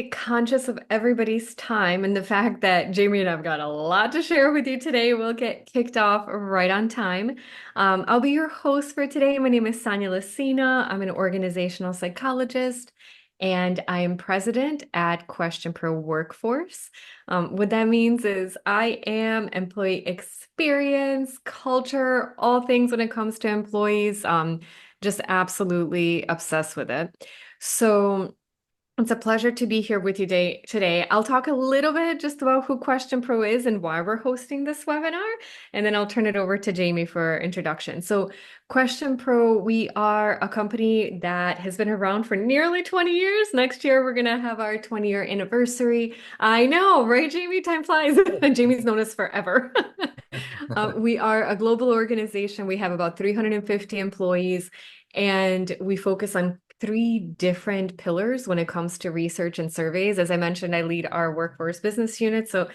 Conscious of everybody's time and the fact that Jamie and I've got a lot to share with you today. We'll get kicked off right on time. I'll be your host for today. My name is Sanja Licina. I'm an organizational psychologist and I am president at Question Pro Workforce. What that means is I am employee experience, culture, all things when it comes to employees. Just absolutely obsessed with it. So, it's a pleasure to be here with you today. I'll talk a little bit just about who Question Pro is and why we're hosting this webinar, and then I'll turn it over to Jamie for introduction. So, Question Pro, we are a company that has been around for nearly 20 years. Next year, we're going to have our 20-year anniversary. I know, right, Jamie? Time flies. Jamie's known us forever. We are a global organization. We have about 350 employees, and we focus on three different pillars when it comes to research and surveys. As I mentioned, I lead our workforce business unit. So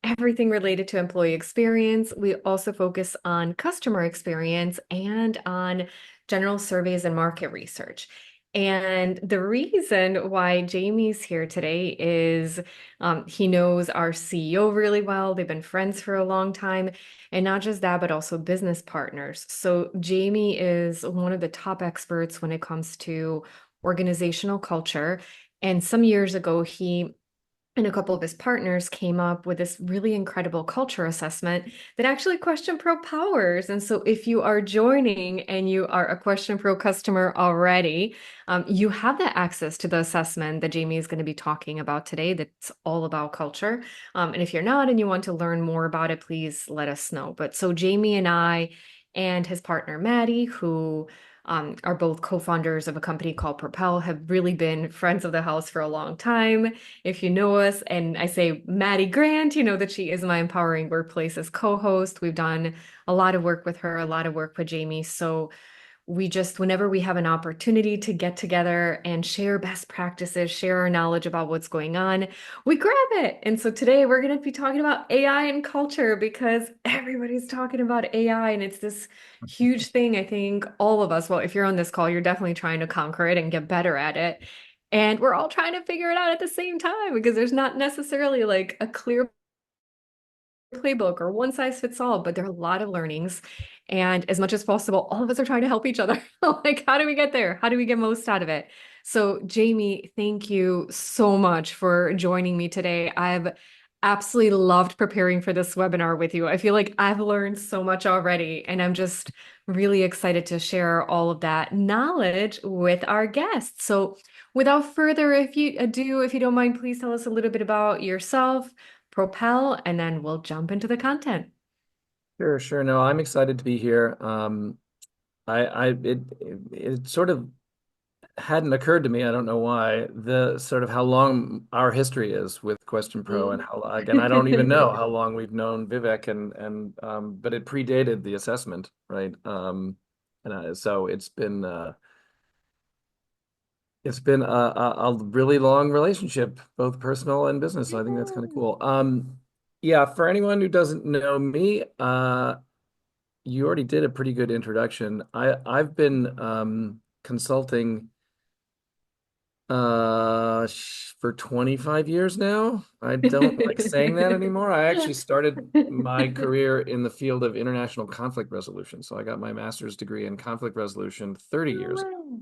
everything related to employee experience. We also focus on customer experience and on general surveys and market research. And the reason why Jamie's here today is he knows our CEO really well. They've been friends for a long time. And not just that, but also business partners. So Jamie is one of the top experts when it comes to organizational culture. And some years ago, he and a couple of his partners came up with this really incredible culture assessment that actually Question Pro powers. And so if you are joining and you are a Question Pro customer already, you have that access to the assessment that Jamie is going to be talking about today that's all about culture. And if you're not and you want to learn more about it, please let us know. But so Jamie and I and his partner Maddie, who are both co-founders of a company called Propel, have really been friends of the house for a long time. If you know us, and I say Maddie Grant, you know that she is my Empowering Workplaces co-host. We've done a lot of work with her, a lot of work with Jamie. So we just, whenever we have an opportunity to get together and share best practices, share our knowledge about what's going on, we grab it. And so today we're going to be talking about AI and culture because everybody's talking about AI and it's this huge thing. I think all of us, well, if you're on this call, you're definitely trying to conquer it and get better at it. And we're all trying to figure it out at the same time because there's not necessarily like a clear playbook or one size fits all, but there are a lot of learnings. And as much as possible, all of us are trying to help each other. Like, how do we get there? How do we get most out of it? So, Jamie, thank you so much for joining me today. I've absolutely loved preparing for this webinar with you. I feel like I've learned so much already, and I'm just really excited to share all of that knowledge with our guests. So, without further ado, if you don't mind, please tell us a little bit about yourself, Propel, and then we'll jump into the content. Sure, sure. No, I'm excited to be here. It sort of hadn't occurred to me. I don't know why the sort of how long our history is with Question Pro and Mm. how again I don't even know how long we've known Vivek but it predated the assessment, right? So it's been a really long relationship, both personal and business. So I think that's kind of Yeah. cool. Yeah, for anyone who doesn't know me, you already did a pretty good introduction. I've been consulting for 25 years now. I don't like saying that anymore. I actually started my career in the field of international conflict resolution. So I got my master's degree in conflict resolution 30 No years ago way.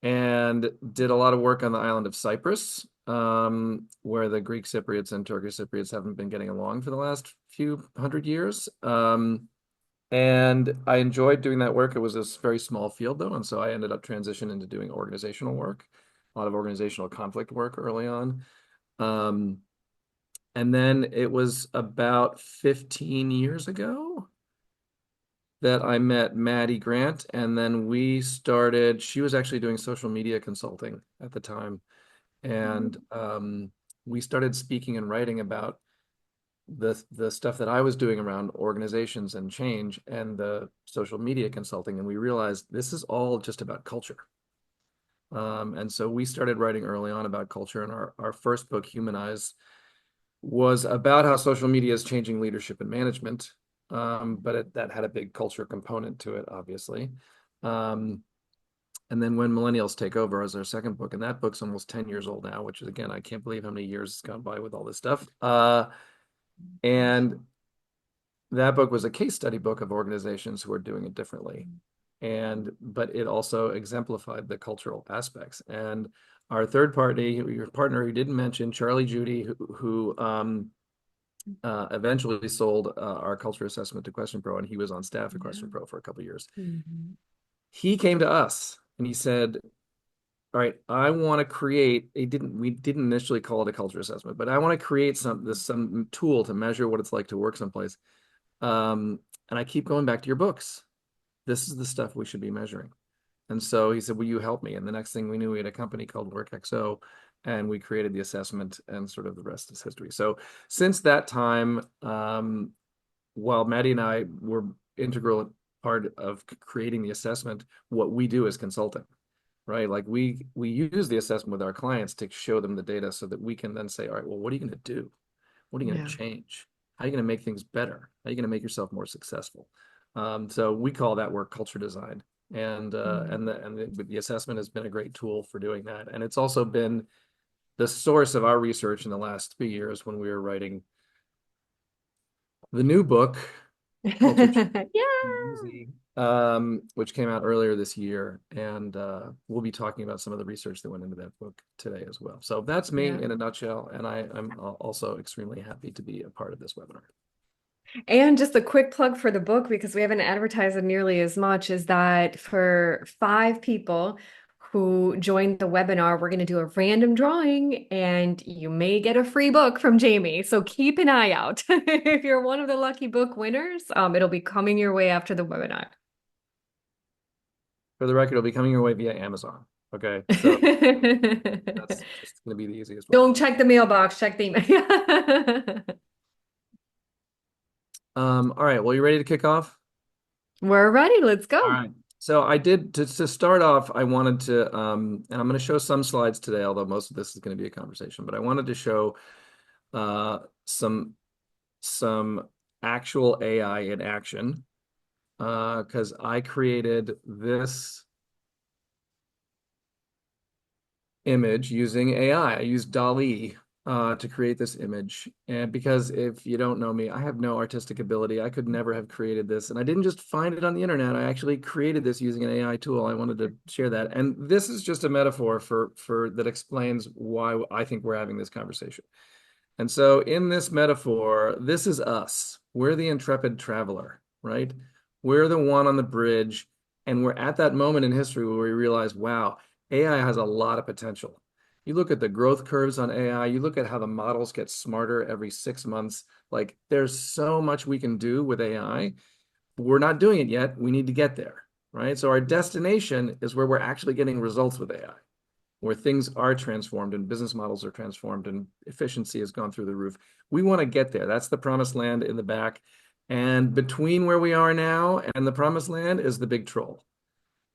and did a lot of work on the island of Cyprus, where the Greek Cypriots and Turkish Cypriots haven't been getting along for the last few hundred years. And I enjoyed doing that work. It was a very small field though, and so I ended up transitioning into doing organizational work, a lot of organizational conflict work early on. Um, and then it was about 15 years ago that I met Maddie Grant, and then she was actually doing social media consulting at the time, and we started speaking and writing about the stuff that I was doing around organizations and change and the social media consulting, and we realized this is all just about culture. And so we started writing early on about culture, and our first book, Humanize, was about how social media is changing leadership and management. That had a big culture component to it, obviously. Um, And then When Millennials Take Over as our second book, and that book's almost 10 years old now, which is, again, I can't believe how many years has gone by with all this stuff. And that book was a case study book of organizations who are doing it differently. But it also exemplified the cultural aspects. And our third party, your partner who didn't mention, Charlie Judy, who eventually sold our culture assessment to Question Pro, and he was on staff at Yeah. Question Pro for a couple of years. Mhm. He came to us and he said, all right, I want to create we didn't initially call it a culture assessment, but I want to create some tool to measure what it's like to work someplace. And I keep going back to your books. This is the stuff we should be measuring. And so he said, will you help me? And the next thing we knew, we had a company called WorkXO, and we created the assessment, and sort of the rest is history. So since that time, while Maddie and I were integral part of creating the assessment, what we do is consulting, right? Like we use the assessment with our clients to show them the data so that we can then say, all right, well, what are you going to do? What are you going to Yeah. change? How are you going to make things better? How are you going to make yourself more successful? So we call that work culture design. And the assessment has been a great tool for doing that. And it's also been the source of our research in the last 3 years when we were writing the new book, Culture Change Yeah. Easy, which came out earlier this year. And we'll be talking about some of the research that went into that book today as well. So that's me Yeah. in a nutshell. And I'm also extremely happy to be a part of this webinar. And just a quick plug for the book, because we haven't advertised it nearly as much, is that for 5 people who join the webinar, we're going to do a random drawing and you may get a free book from Jamie. So keep an eye out. If you're one of the lucky book winners, it'll be coming your way after the webinar. For the record, it'll be coming your way via Amazon. Okay, so that's just going to be the easiest way. Don't check the mailbox, check the email. All right, well, you ready to kick off? We're ready. Let's All go. right. So I did to start off, I wanted to, and I'm going to show some slides today, although most of this is going to be a conversation, but I wanted to show uh, some some actual AI in action because I created this image using AI. I used DALL-E to create this image. And because if you don't know me, I have no artistic ability. I could never have created this. And I didn't just find it on the internet. I actually created this using an AI tool. I wanted to share that. And this is just a metaphor for that explains why I think we're having this conversation. And so in this metaphor, this is us. We're the intrepid traveler, right? We're the one on the bridge. And we're at that moment in history where we realize, wow, AI has a lot of potential. You look at the growth curves on AI, you look at how the models get smarter every 6 months. Like there's so much we can do with AI. We're not doing it yet. We need to get there, right? So our destination is where we're actually getting results with AI, where things are transformed and business models are transformed and efficiency has gone through the roof. We want to get there. That's the promised land in the back. And between where we are now and the promised land is the big troll.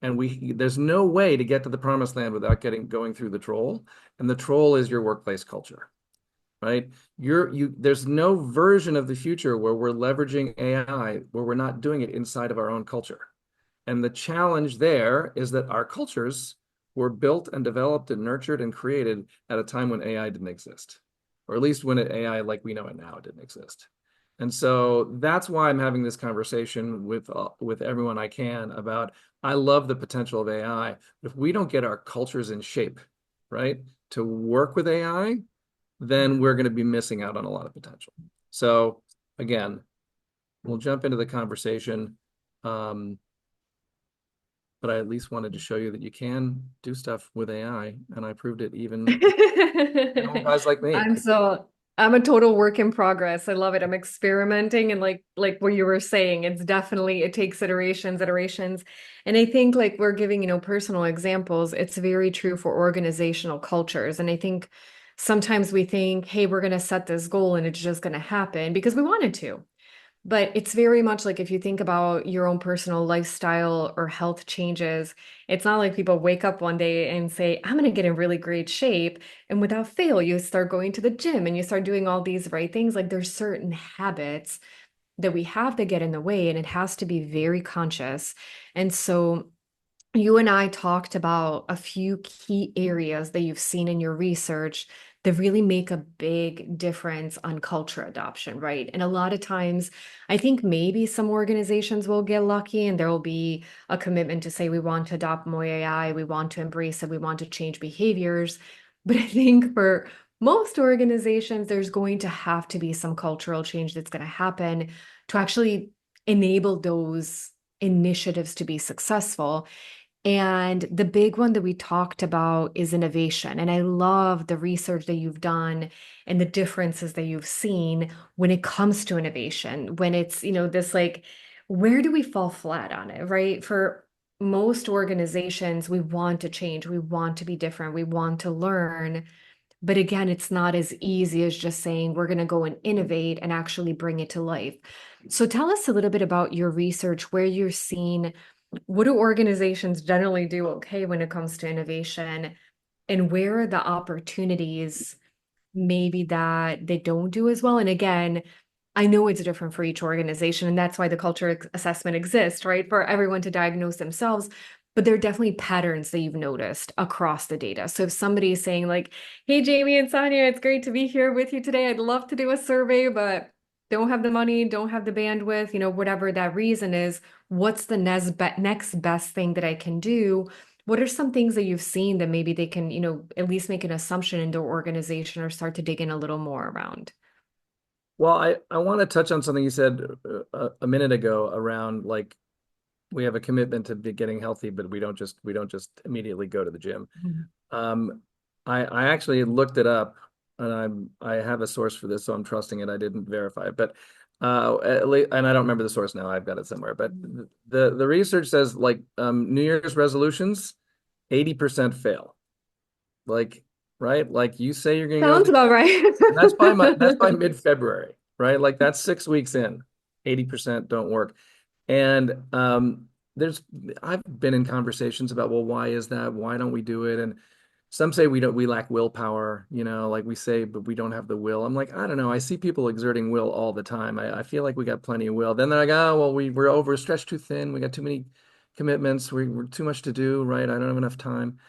And there's no way to get to the promised land without going through the troll. And the troll is your workplace culture, right? There's no version of the future where we're leveraging AI where we're not doing it inside of our own culture. And the challenge there is that our cultures were built and developed and nurtured and created at a time when AI didn't exist, or at least when AI like we know it now didn't exist. And so that's why I'm having this conversation with everyone I can about I love the potential of AI. But if we don't get our cultures in shape, right, to work with AI, then we're going to be missing out on a lot of potential. So again, we'll jump into the conversation. But I at least wanted to show you that you can do stuff with AI, and I proved it even with guys like me. I'm so I'm a total work in progress. I love it. I'm experimenting and like what you were saying, it's definitely it takes iterations, iterations. And I think like we're giving, personal examples. It's very true for organizational cultures. And I think sometimes we think, hey, we're going to set this goal and it's just going to happen because we wanted to. But it's very much like if you think about your own personal lifestyle or health changes, it's not like people wake up one day and say, I'm going to get in really great shape. And without fail, you start going to the gym and you start doing all these right things. Like there's certain habits that we have that get in the way, and it has to be very conscious. And so you and I talked about a few key areas that you've seen in your research that really make a big difference on culture adoption, right? And a lot of times, I think maybe some organizations will get lucky and there will be a commitment to say, we want to adopt more AI, we want to embrace it, we want to change behaviors. But I think for most organizations, there's going to have to be some cultural change that's going to happen to actually enable those initiatives to be successful. And the big one that we talked about is innovation. And I love the research that you've done and the differences that you've seen when it comes to innovation, when it's, this like, where do we fall flat on it, right? For most organizations, we want to change, we want to be different, we want to learn. But again, it's not as easy as just saying we're going to go and innovate and actually bring it to life. So tell us a little bit about your research, where you're seeing what do organizations generally do okay when it comes to innovation, and where are the opportunities maybe that they don't do as well? And again, I know it's different for each organization, and that's why the culture assessment exists, right? For everyone to diagnose themselves. But there are definitely patterns that you've noticed across the data. So if somebody is saying, like, hey, Jamie and Sonia, it's great to be here with you today. I'd love to do a survey, but don't have the money, don't have the bandwidth, whatever that reason is, what's the next best thing that I can do? What are some things that you've seen that maybe they can, at least make an assumption in their organization or start to dig in a little more around? Well, I want to touch on something you said a minute ago around like we have a commitment to be getting healthy, but we don't just immediately go to the gym. Mhm. Um, I actually looked it up, and I have a source for this, so I'm trusting it. I didn't verify it, but and I don't remember the source now. I've got it somewhere, but the research says like New Year's resolutions, 80% fail. Like, right? Like you say you're going to go to Sounds the about right. and that's by mid-February, right? Like that's 6 weeks in. 80% don't work. And there's I've been in conversations about, well, why is that? Why don't we do it? And some say we lack willpower, like we say, but we don't have the will. I'm like, I don't know. I see people exerting will all the time. I feel like we got plenty of will. Then they're like, oh, well, we're overstretched too thin. We got too many commitments. We're too much to do, right? I don't have enough time.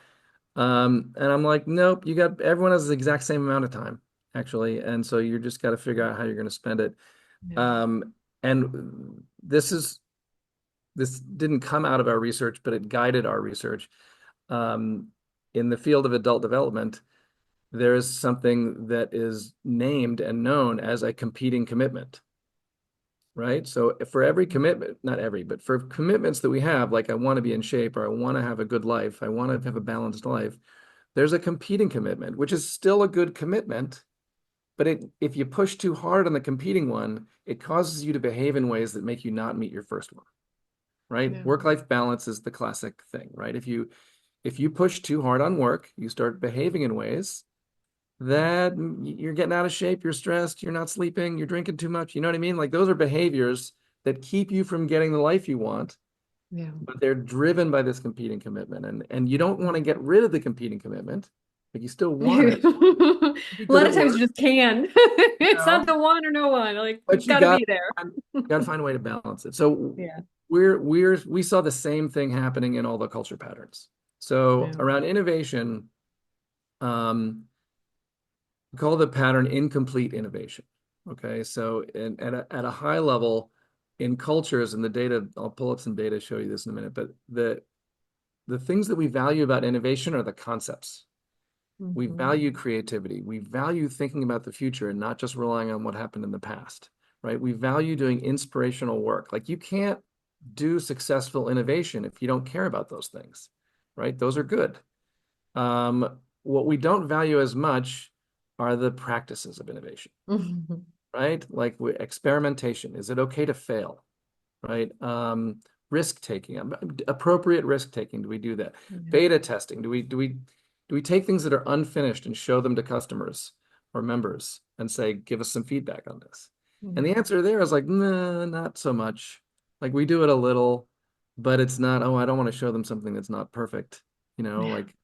And I'm like, nope, everyone has the exact same amount of time, actually. And so you just got to figure out how you're going to spend it. Yeah. And this didn't come out of our research, but it guided our research. Um, in the field of adult development, there is something that is named and known as a competing commitment, right? So for every commitment, not every, but for commitments that we have, like I want to be in shape or I want to have a good life, I want to have a balanced life, there's a competing commitment, which is still a good commitment. But if you push too hard on the competing one, it causes you to behave in ways that make you not meet your first one, right? Yeah. Work-life balance is the classic thing, right? If you push too hard on work, you start behaving in ways that you're getting out of shape, you're stressed, you're not sleeping, you're drinking too much. You know what I mean? Like those are behaviors that keep you from getting the life you want, Yeah. but they're driven by this competing commitment. And you don't want to get rid of the competing commitment, but you still want it A because lot it of times you works, just can. you It's not know, the one or no one. Like but it's got to be there. you got to find a way to balance it. So Yeah. we saw the same thing happening in all the culture patterns. So Yeah. around innovation, um, we call the pattern incomplete innovation. Okay, so at a high level in cultures and the data, I'll pull up some data, show you this in a minute, but the things that we value about innovation are the concepts. We Mhm. value creativity. We value thinking about the future and not just relying on what happened in the past, right? We value doing inspirational work. Like you can't do successful innovation if you don't care about those things, right? Those are good. What we don't value as much are the practices of innovation, Mhm. right? Like experimentation. Is it okay to fail, right? Risk taking, appropriate risk taking. Do we do that? Yeah. Beta testing. Do we take things that are unfinished and show them to customers or members and say, give us some feedback on this? And the Yeah. answer there is like, nah, not so much. Like we do it a little, but it's not, oh, I don't want to show them something that's not perfect, Yeah. like,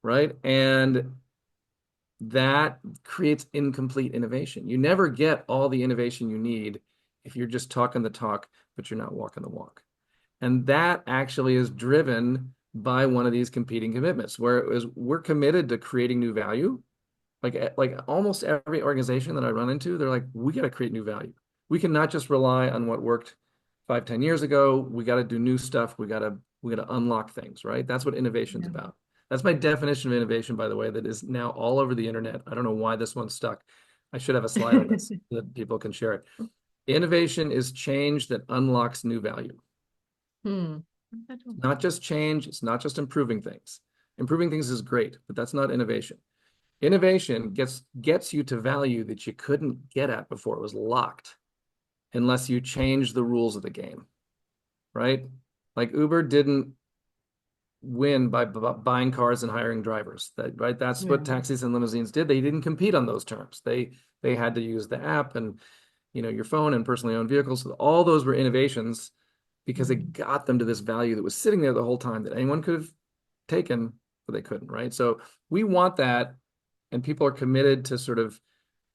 right? And that creates incomplete innovation. You never get all the innovation you need if you're just talking the talk, but you're not walking the walk. And that actually is driven by one of these competing commitments, where it was we're committed to creating new value. Like almost every organization that I run into, they're like, we got to create new value. We cannot just rely on what worked 5, 10 years ago. We got to do new stuff. We got to unlock things, right? That's what innovation's Yeah. about. That's my definition of innovation, by the way, that is now all over the internet. I don't know why this one's stuck. I should have a slide on this so that people can share it. Innovation is change that unlocks new value. Hmm. Not just change, it's not just improving things. Improving things is great, but that's not innovation. Innovation gets you to value that you couldn't get at before. It was locked unless you change the rules of the game, right? Like Uber didn't win by buying cars and hiring drivers. Right? That's what Yeah. taxis and limousines did. They didn't compete on those terms. They had to use the app and your phone and personally owned vehicles. So all those were innovations because it Mhm. got them to this value that was sitting there the whole time that anyone could have taken, but they couldn't, right? So we want that, and people are committed to sort of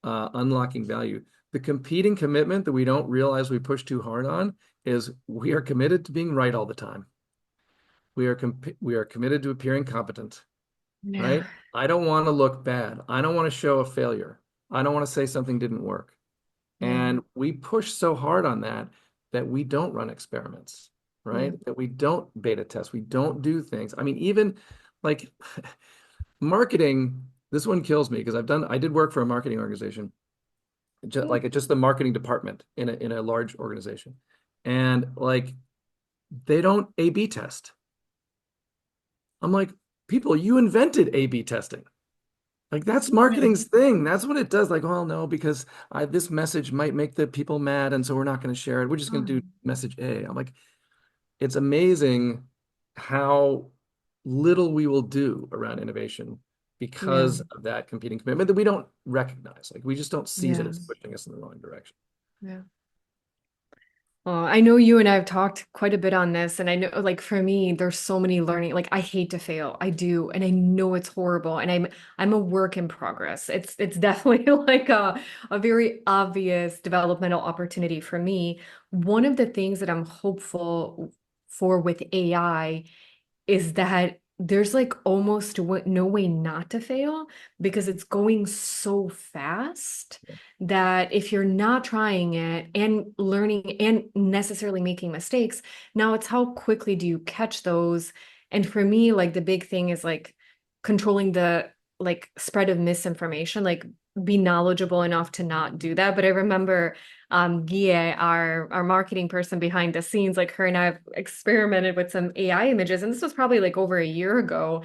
unlocking value. The competing commitment that we don't realize we push too hard on is we are committed to being right all the time. We are committed to appearing competent, Yeah. right? I don't want to look bad. I don't want to show a failure. I don't want to say something didn't work. Yeah. And we push so hard on that that we don't run experiments, Yeah. right? That we don't beta test. We don't do things. I mean, even like marketing, this one kills me because I did work for a marketing organization, just the marketing department in a large organization. And like they don't A/B test. I'm like, people, you invented A/B testing. Like that's Yeah. marketing's thing. That's what it does. Like, well, no, because this message might make the people mad, and so we're not going to share it. We're just going to do message A. I'm like, it's amazing how little we will do around innovation Yeah. because of that competing commitment that we don't recognize. Like we just don't see that Yeah. it's pushing us in the wrong direction. Yeah. I know you and I have talked quite a bit on this, and I know, like, for me, there's so many learning. Like, I hate to fail, I do, and I know it's horrible, and I'm a work in progress. It's definitely like a very obvious developmental opportunity for me. One of the things that I'm hopeful for with AI is that there's like almost no way not to fail because it's going so fast that if you're not trying it and learning and necessarily making mistakes, now it's how quickly do you catch those? And for me, like the big thing is like controlling the like spread of misinformation, like be knowledgeable enough to not do that. But I remember Gia, our marketing person behind the scenes, like her and I have experimented with some AI images, and this was probably like over a year ago.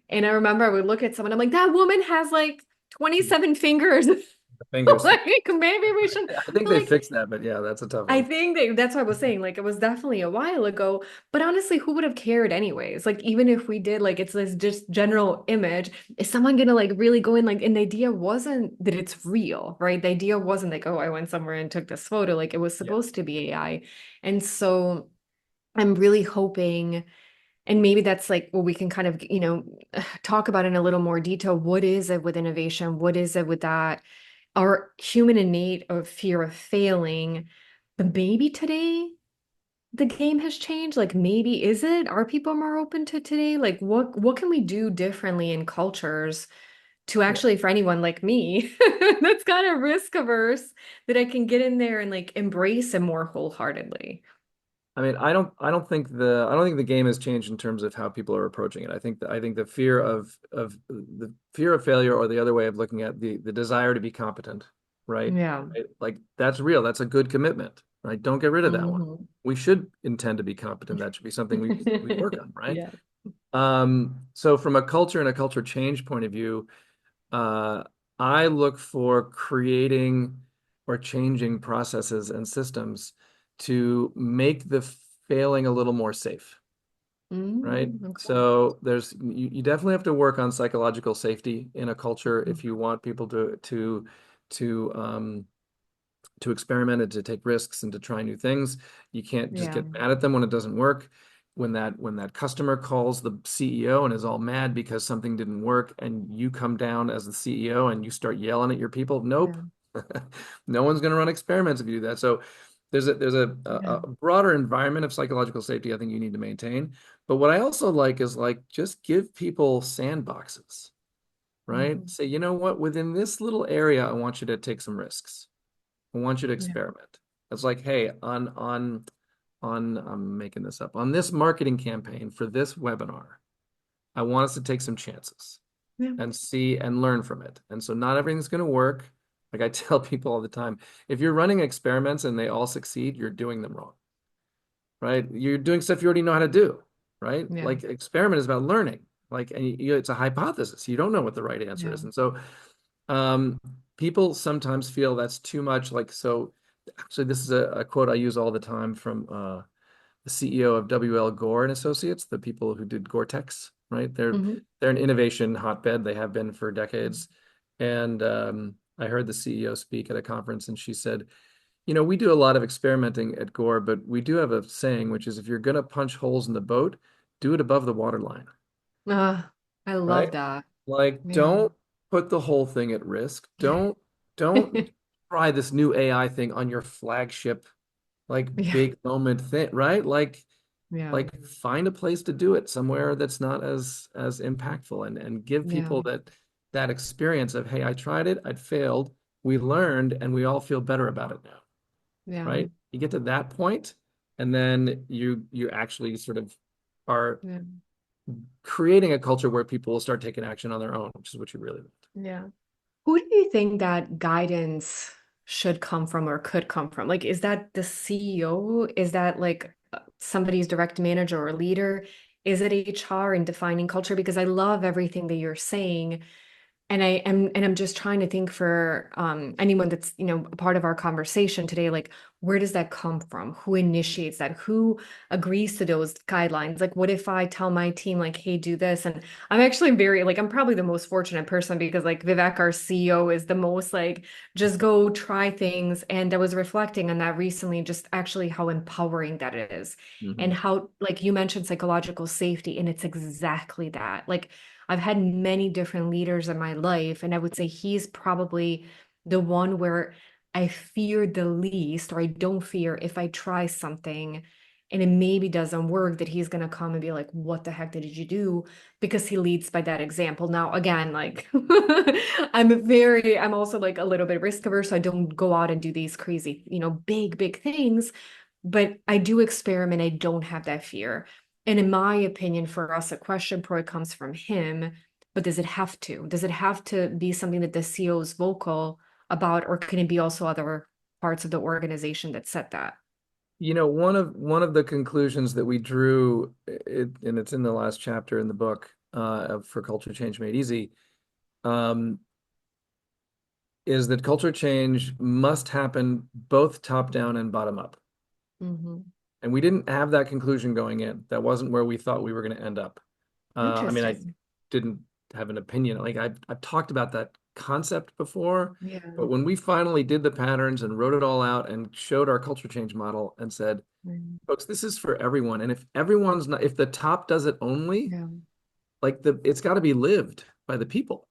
And I remember I would look at someone, I'm like, that woman has like 27 fingers. The fingers thing. Like maybe we should I think they like fixed that, but yeah, that's a tough I one. think that's what I was saying. Like it was definitely a while ago, but honestly, who would have cared anyways? Like even if we did, like it's this just general image. Is someone gonna like really go in? Like, and the idea wasn't that it's real, right? The idea wasn't like, oh, I went somewhere and took this photo. Like it was Yeah. supposed to be AI. And so I'm really hoping, and maybe that's like what we can kind of, talk about in a little more detail. What is it with innovation? What is it with that? Our human innate of fear of failing. But maybe today the game has changed. Like maybe is it? Are people more open to today? Like what can we do differently in cultures to Yeah. actually for anyone like me that's kind of risk averse that I can get in there and like embrace it more wholeheartedly. I mean, I don't think the game has changed in terms of how people are approaching it. I think the fear of failure, or the other way of looking at the desire to be competent, right? Yeah. Like that's real. That's a good commitment, right? Don't get rid of that one. Hmm. We should intend to be competent. That should be something we work on, right? Yeah. So from a culture and a culture change point of view, uh, I look for creating or changing processes and systems to make the failing a little more safe, right? Okay. So you definitely have to work on psychological safety in a culture if you want people to to experiment and to take risks and to try new things. You can't just Yeah. get mad at them when it doesn't work. When that customer calls the CEO and is all mad because something didn't work, and you come down as the CEO and you start yelling at your people, nope. Yeah. No one's going to run experiments if you do that. So Yeah. a broader environment of psychological safety I think you need to maintain. But what I also like is like just give people sandboxes, right? Mhm. Say, you know what, within this little area, I want you to take some risks. I want you to Yeah. experiment. It's like, hey, on I'm making this up, on this marketing campaign for this webinar, I want us to take some chances Yeah. and see and learn from it. And so not everything's going to work. Like I tell people all the time, if you're running experiments and they all succeed, you're doing them wrong, right? You're doing stuff you already know how to do, right? Yeah. Like experiment is about learning. Like, and it's a hypothesis. You don't know what the right answer Yeah. is. And so um, people sometimes feel that's too much. Like, so actually, this is a quote I use all the time from the CEO of WL Gore and Associates, the people who did Gore-Tex, right? Hmm. They're an innovation hotbed. They have been for decades. And I heard the CEO speak at a conference, and she said, "You know, we do a lot of experimenting at Gore, but we do have a saying, which is if you're going to punch holes in the boat, do it above the waterline, I love right? that. Like, Yeah. don't put the whole thing at risk. Yeah. Don't try this new AI thing on your flagship, like Yeah. big moment thing, right? Yeah. Like find a place to do it somewhere that's not as impactful and give Yeah. people that experience of, hey, I tried it, I failed, we learned, and we all feel better about it now, Yeah. right? You get to that point, and then you actually sort of are Yeah. creating a culture where people will start taking action on their own, which is what you really want. Yeah. Who do you think that guidance should come from or could come from? Like, is that the CEO? Is that like somebody's direct manager or leader? Is it HR in defining culture? Because I love everything that you're saying. And I'm just trying to think for anyone that's, a part of our conversation today, like where does that come from? Who initiates that? Who agrees to those guidelines? Like what if I tell my team like, hey, do this? And I'm actually very like I'm probably the most fortunate person because like Vivek, our CEO, is the most like just go try things. And I was reflecting on that recently, just actually how empowering that is. And Mhm. how, like you mentioned, psychological safety, and it's exactly that. Like I've had many different leaders in my life, and I would say he's probably the one where I fear the least, or I don't fear if I try something and it maybe doesn't work, that he's going to come and be like, what the heck did you do? Because he leads by that example. Now, again, like I'm also like a little bit risk averse. So I don't go out and do these crazy, big things, but I do experiment. I don't have that fear. And in my opinion, for us, a question probably comes from him, but does it have to? Does it have to be something that the CEO is vocal about, or can it be also other parts of the organization that set that? You know, one of the conclusions that we drew, and it's in the last chapter in the book for Culture Change Made Easy, um, is that culture change must happen both top down and bottom up. Hmm. And we didn't have that conclusion going in. That wasn't where we thought we were going to end up. I mean, I Interesting. didn't have an opinion. Like I've talked about that concept before, Yeah. but when we finally did the patterns and wrote it all out and showed our culture change model and said, Mm. folks, this is for everyone. And if everyone's not, if the top does it only, Yeah. like it's got to be lived by the people,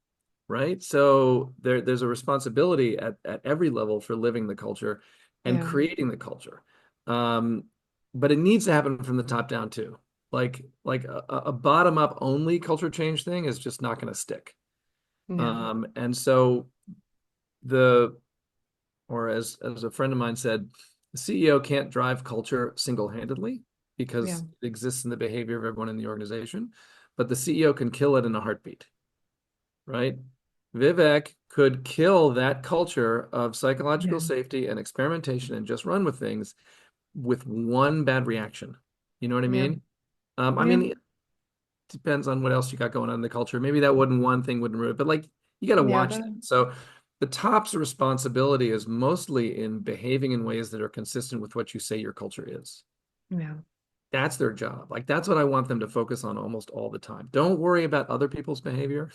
right? So there's a responsibility at every level for living the culture and Yeah. creating the culture. Um, but it needs to happen from the top down too. Like a bottom up only culture change thing is just not going to stick. Yeah. And so the or as a friend of mine said, the CEO can't drive culture single-handedly Yeah. because it exists in the behavior of everyone in the organization, but the CEO can kill it in a heartbeat, right? Vivek could kill that culture of psychological Yeah. safety and experimentation and just run with things with one bad reaction. You know what I Yeah. mean? I Yeah. mean, it depends on what else you got going on in the culture. Maybe that wouldn't one thing wouldn't ruin it, but like you got to Yeah. watch that. So the top's responsibility is mostly in behaving in ways that are consistent with what you say your culture is. Yeah. That's their job. Like that's what I want them to focus on almost all the time. Don't worry about other people's behavior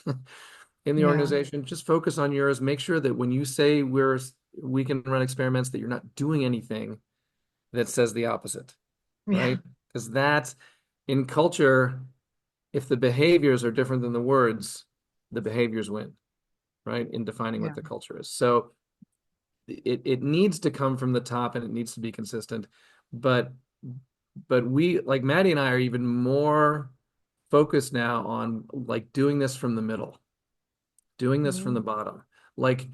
in the Yeah. organization. Just focus on yours. Make sure that when you say we can run experiments, that you're not doing anything that says the opposite, Yeah. right? Because that's in culture, if the behaviors are different than the words, the behaviors win, right? In defining what Yeah. the culture is. So it needs to come from the top and it needs to be consistent. But we, like Maddie and I, are even more focused now on like doing this from the middle, doing this from the Mhm. bottom. Like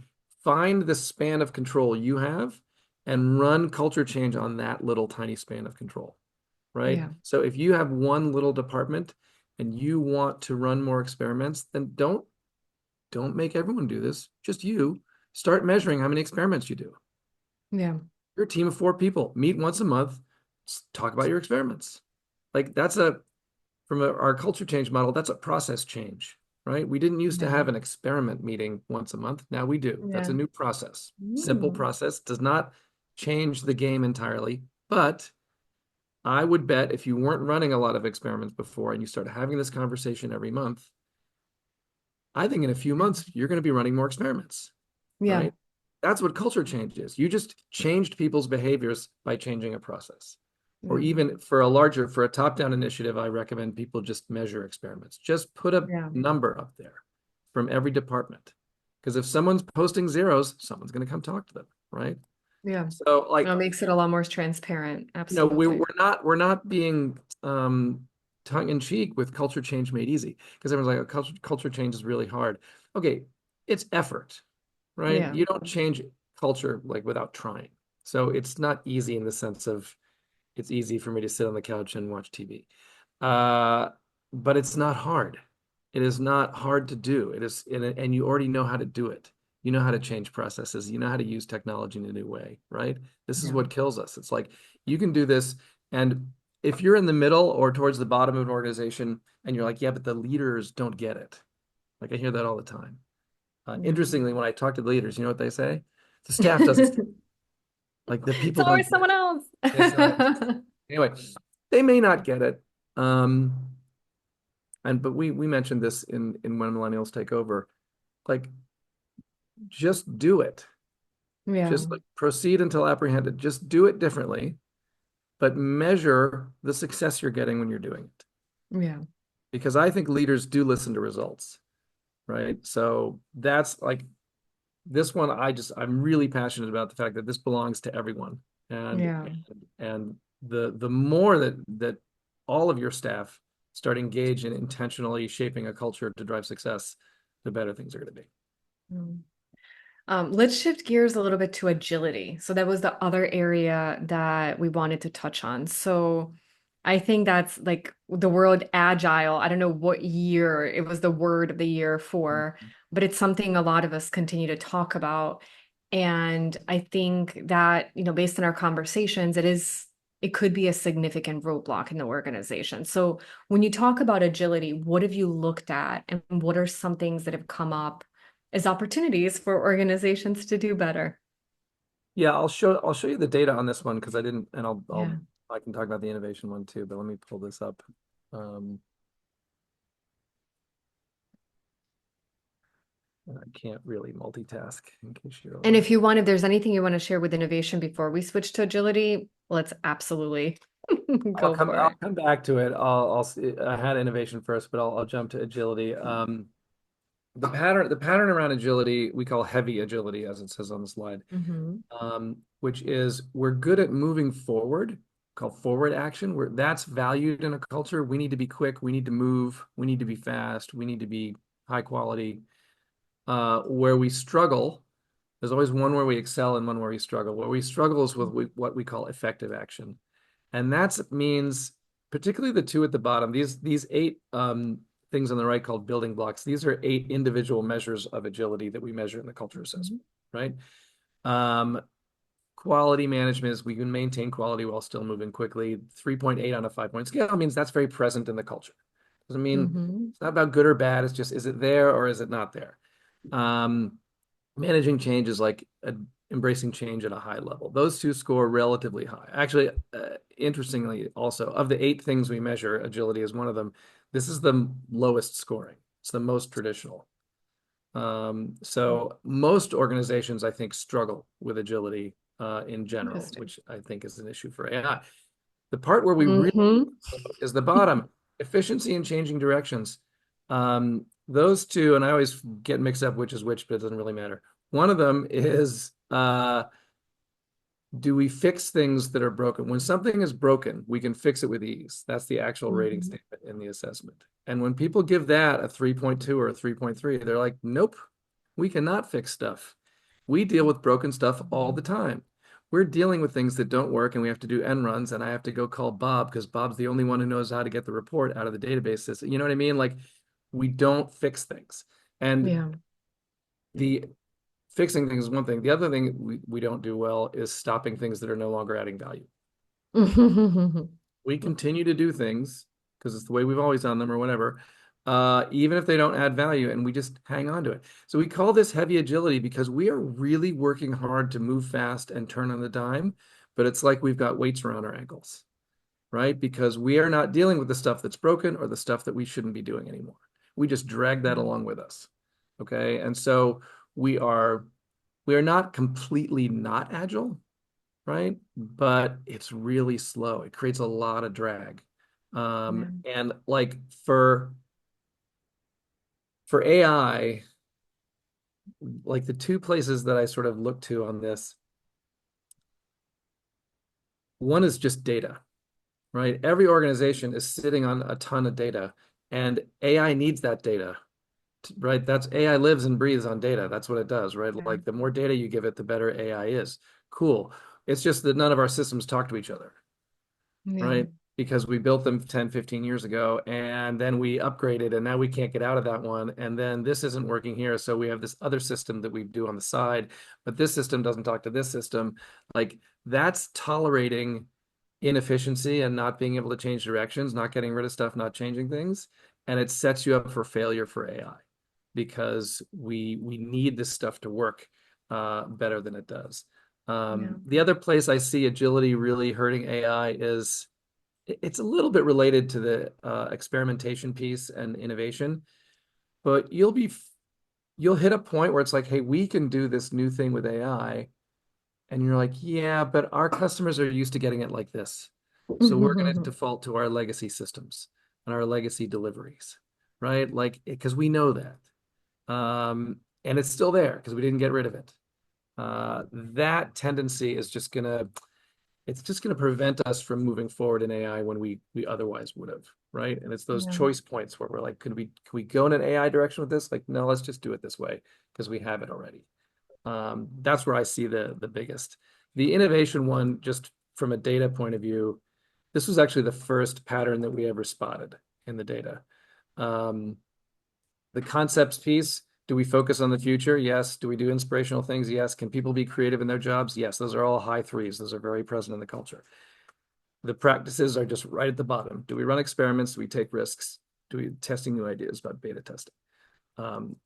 find the span of control you have and run culture change on that little tiny span of control, right? Yeah. So if you have one little department and you want to run more experiments, then don't make everyone do this, just you. Start measuring how many experiments you do. Yeah. You're a team of 4 people, meet once a month, talk about your experiments. Like that's our culture change model, that's a process change, right? We didn't used to Yeah. have an experiment meeting once a month. Now we do. That's a Yeah. new process. Simple Mm. process, does not change the game entirely, but I would bet if you weren't running a lot of experiments before and you started having this conversation every month, I think in a few months you're going to be running more experiments, Yeah. right? That's what culture change is. You just changed people's behaviors by changing a process. Or Yeah. even for a top-down initiative, I recommend people just measure experiments. Just put a Yeah. number up there from every department. Because if someone's posting zeros, someone's going to come talk to them, right? Yeah. So like, No, it makes it a lot more transparent. we're Absolutely. we're not being tongue in cheek with culture change made easy because everyone's like, oh, culture change is really hard. Okay, it's effort, right? Yeah. You don't change culture like without trying. So it's not easy in the sense of it's easy for me to sit on the couch and watch TV. Uh, but it's not hard. It is not hard to do. It is, and you already know how to do it. You know how to change processes. You know how to use technology in a new way, right? This is Yeah. what kills us. It's like you can do this, and if you're in the middle or towards the bottom of an organization, and you're like, yeah, but the leaders don't get it. Like I hear that all the time. Yeah. Interestingly, when I talk to the leaders, you know what they say? The staff doesn't like the It's people don't always get it. someone else. It's not. Anyway, they may not get it. Um, but we mentioned this in When Millennials Take Over. Like, just do it. Yeah. Just like proceed until apprehended. Just do it differently, but measure the success you're getting when you're doing it. Yeah. Because I think leaders do listen to results, right? So that's like this one. I'm really passionate about the fact that this belongs to everyone, and Yeah. and the more that all of your staff start engaged in intentionally shaping a culture to drive success, the better things are going to be. Mm. Let's shift gears a little bit to agility. So that was the other area that we wanted to touch on. So I think that's like the word agile. I don't know what year it was the word of the year for, but it's something a lot of us continue to talk about. And I think that, based on our conversations, it could be a significant roadblock in the organization. So when you talk about agility, what have you looked at and what are some things that have come up as opportunities for organizations to do better? Yeah, I'll show you the data on this one because I didn't, and Yeah. I can talk about the innovation one too, but let me pull this up. Um, I can't really multitask in case you're And wondering. if there's anything you want to share with innovation before we switch to agility, let's absolutely go for I'll it. come back to it. I had innovation first, but I'll jump to agility. The pattern around agility we call heavy agility, as it says on the slide, Hmm. which is we're good at moving forward, called forward action. Where that's valued in a culture. We need to be quick. We need to move. We need to be fast. We need to be high quality. Where we struggle, there's always one where we excel and one where we struggle. Where we struggle is with what we call effective action. And that means particularly the two at the bottom, these eight things on the right called building blocks. These are eight individual measures of agility that we measure in the culture assessment, right? Um, Quality management is we can maintain quality while still moving quickly. 3.8 on a 5-point scale means that's very present in the culture. Doesn't mean Hmm. it's not about good or bad. It's just, is it there or is it not there? Um, Managing change is like embracing change at a high level. Those two score relatively high. Actually, interestingly, also, of the eight things we measure, agility is one of them. This is the lowest scoring. It's the most traditional. So most organizations, I think, struggle with agility in general, Interesting. which I think is an issue for AI. The part where we really Hmm. is the bottom, efficiency and changing directions. Those two, and I always get mixed up which is which, but it doesn't really matter. One of them is Uh, do we fix things that are broken? When something is broken, we can fix it with ease. That's the actual rating Mhm. statement in the assessment. And when people give that a 3.2 or a 3.3, they're like, nope, we cannot fix stuff. We deal with broken stuff all the time. We're dealing with things that don't work and we have to do end runs, and I have to go call Bob because Bob's the only one who knows how to get the report out of the database system. You know what I mean? Like, we don't fix things. And Yeah. the fixing things is one thing. The other thing we don't do well is stopping things that are no longer adding value. We continue to do things because it's the way we've always done them or whatever, even if they don't add value, and we just hang on to it. So we call this heavy agility because we are really working hard to move fast and turn on the dime, but it's like we've got weights around our ankles, right? Because we are not dealing with the stuff that's broken or the stuff that we shouldn't be doing anymore. We just drag that along with us. Okay. And so we are we are not completely not agile, right? But it's really slow. It creates a lot of drag. Yeah. And like for AI, like the two places that I sort of look to on this, one is just data, right? Every organization is sitting on a ton of data, and AI needs that data, right? That's AI lives and breathes on data. That's what it does, right? Yeah. Like the more data you give it, the better AI is. Cool. It's just that none of our systems talk to each other, Yeah. right? Because we built them 10, 15 years ago and then we upgraded and now we can't get out of that one. And then this isn't working here. So we have this other system that we do on the side, but this system doesn't talk to this system. Like that's tolerating inefficiency and not being able to change directions, not getting rid of stuff, not changing things. And it sets you up for failure for AI because we need this stuff to work better than it does. Yeah. The other place I see agility really hurting AI is it's a little bit related to the experimentation piece and innovation, but you'll hit a point where it's like, hey, we can do this new thing with AI, and you're like, yeah, but our customers are used to getting it like this, so we're going to default to our legacy systems and our legacy deliveries, right? Like, because we know that, and it's still there because we didn't get rid of it. That tendency is just gonna it's just going to prevent us from moving forward in AI when we otherwise would have, right? And it's those Yeah. choice points where we're like, can we go in an AI direction with this? Like, no, let's just do it this way because we have it already. That's where I see the biggest. The innovation one, just from a data point of view, this was actually the first pattern that we ever spotted in the data. Um, the concepts piece, do we focus on the future? Yes. Do we do inspirational things? Yes. Can people be creative in their jobs? Yes. Those are all high threes. Those are very present in the culture. The practices are just right at the bottom. Do we run experiments? Do we take risks? Do we testing new ideas about beta testing? Um,